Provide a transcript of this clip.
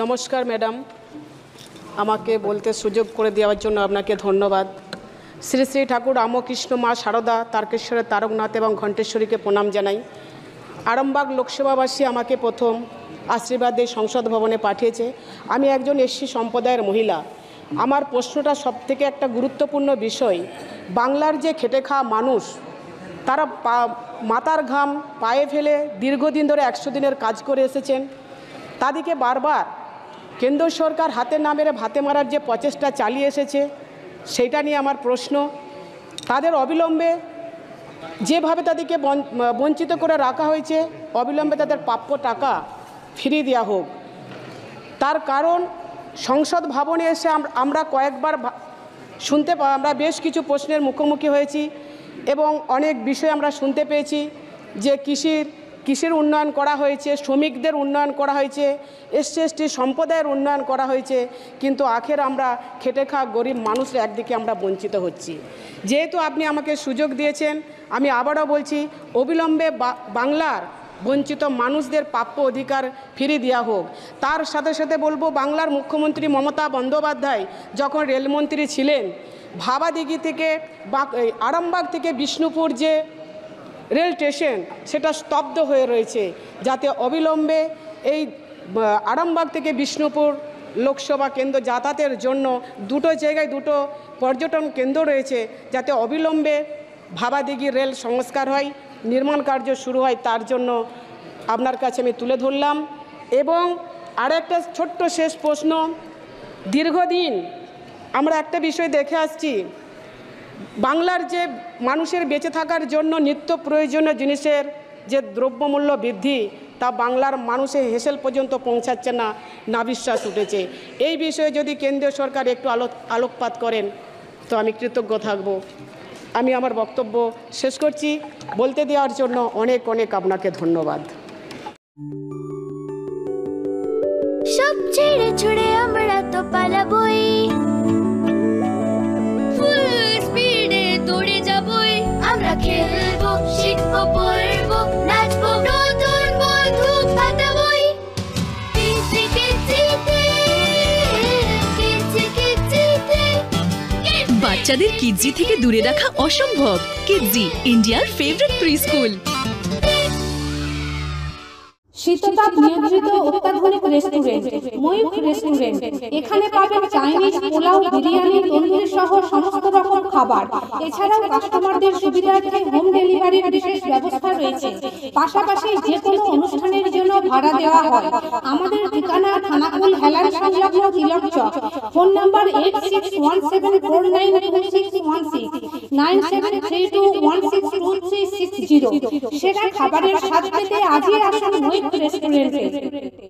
নমস্কার ম্যাডাম, আমাকে বলতে সুযোগ করে দেওয়ার জন্য আপনাকে ধন্যবাদ। শ্রী শ্রী ঠাকুর রামকৃষ্ণ মা শারদা, তারকেশ্বরের তারকনাথ এবং ঘণ্টেশ্বরীকে প্রণাম জানাই। আরামবাগ লোকসভাবাসী আমাকে প্রথম আশীর্বাদ দিয়ে সংসদ ভবনে পাঠিয়েছে। আমি একজন এসসি সম্প্রদায়ের মহিলা। আমার প্রশ্নটা সবথেকে একটা গুরুত্বপূর্ণ বিষয়। বাংলার যে খেটে খাওয়া মানুষ, তারা মাথার ঘাম পায়ে ফেলে দীর্ঘদিন ধরে 100 দিনের কাজ করে এসেছেন। তাদেরকে বারবার কেন্দ্র সরকার হাতে না মেরে ভাতে মারার যে প্রচেষ্টা চালিয়ে এসেছে, সেইটা নিয়ে আমার প্রশ্ন। তাদের অবিলম্বে যেভাবে তাদেরকে বঞ্চিত করে রাখা হয়েছে, অবিলম্বে তাদের প্রাপ্য টাকা ফিরিয়ে দেওয়া হোক। তার কারণ সংসদ ভবনে এসে আমরা কয়েকবার আমরা বেশ কিছু প্রশ্নের মুখোমুখি হয়েছি এবং অনেক বিষয় আমরা শুনতে পেয়েছি যে কৃষির উন্নয়ন করা হয়েছে, শ্রমিকদের উন্নয়ন করা হয়েছে, এসসি এসটি সম্প্রদায়ের উন্নয়ন করা হয়েছে, কিন্তু আখের আমরা খেটে খাওয়া গরিব মানুষরা একদিকে আমরা বঞ্চিত হচ্ছি। যেহেতু আপনি আমাকে সুযোগ দিয়েছেন, আমি আবারও বলছি, অবিলম্বে বাংলার বঞ্চিত মানুষদের প্রাপ্য অধিকার ফিরিয়ে দেওয়া হোক। তার সাথে সাথে বলবো, বাংলার মুখ্যমন্ত্রী মমতা বন্দ্যোপাধ্যায় যখন রেলমন্ত্রী ছিলেন, ভাবাদিঘি থেকে আরামবাগ থেকে বিষ্ণুপুর যে রেল স্টেশন, সেটা স্তব্ধ হয়ে রয়েছে। যাতে অবিলম্বে এই আরামবাগ থেকে বিষ্ণুপুর লোকসভা কেন্দ্র যাতায়াতের জন্য দুটো জায়গায় দুটো পর্যটন কেন্দ্র রয়েছে, যাতে অবিলম্বে ভাবাদিঘি রেল সংস্কার হয়, নির্মাণ কার্য শুরু হয়, তার জন্য আপনার কাছে আমি তুলে ধরলাম। এবং আরেকটা ছোট্ট শেষ প্রশ্ন। দীর্ঘদিন আমরা একটা বিষয় দেখে আসছি, বাংলার যে মানুষের বেঁচে থাকার জন্য নিত্য প্রয়োজনীয় জিনিসের যে দ্রব্যমূল্য বৃদ্ধি, তা বাংলার মানুষের হেসেল পর্যন্ত পৌঁছাচ্ছে না, নাভিশ্বাস উঠেছে। এই বিষয়ে যদি কেন্দ্রীয় সরকার একটু আলোকপাত করেন তো আমি কৃতজ্ঞ থাকব। আমি আমার বক্তব্য শেষ করছি। বলতে দেওয়ার জন্য অনেক অনেক আপনাকে ধন্যবাদ। সব ছেড়ে ছুড়ে আমরা তো পালাবই, ফুল স্পিডে দৌড়ে যাবই। আমরা খেলবো, শিখবো, পড়বো, নাচবো, নতুন বন্ধু পাতাবই। কিচি কিচিতে, কিচি কিচিতে। বাচ্চাদের কিডজি থেকে দূরে রাখা অসম্ভব। কিডজি, ইন্ডিয়ার ফেভারিট প্রি স্কুল। শীততাপ নিয়ন্ত্রিত অত্যাধুনিক রেস্টুরেন্ট ময়ূখ রেস্টুরেন্ট। এখানে পাবেন চাইনিজ, পোলাও, বিরিয়ানি, তন্দুরি সহ সমস্ত রকম খাবার। এছাড়াও কাস্টমারদের সুবিধার্থে হোম ডেলিভারির বিশেষ ব্যবস্থা রয়েছে। পাশাপাশি যে কোনো অনুষ্ঠানের জন্য ভাড়া দেওয়া হয়। আমাদের ঠিকানা খানাকুল হেলান সংলগ্ন তিলক চক। Phone number 8617492616 9732162360। সেরা খাবারের স্বাদ পেতে আজই আসুন ময়ূখ রেস্টুরেন্টে।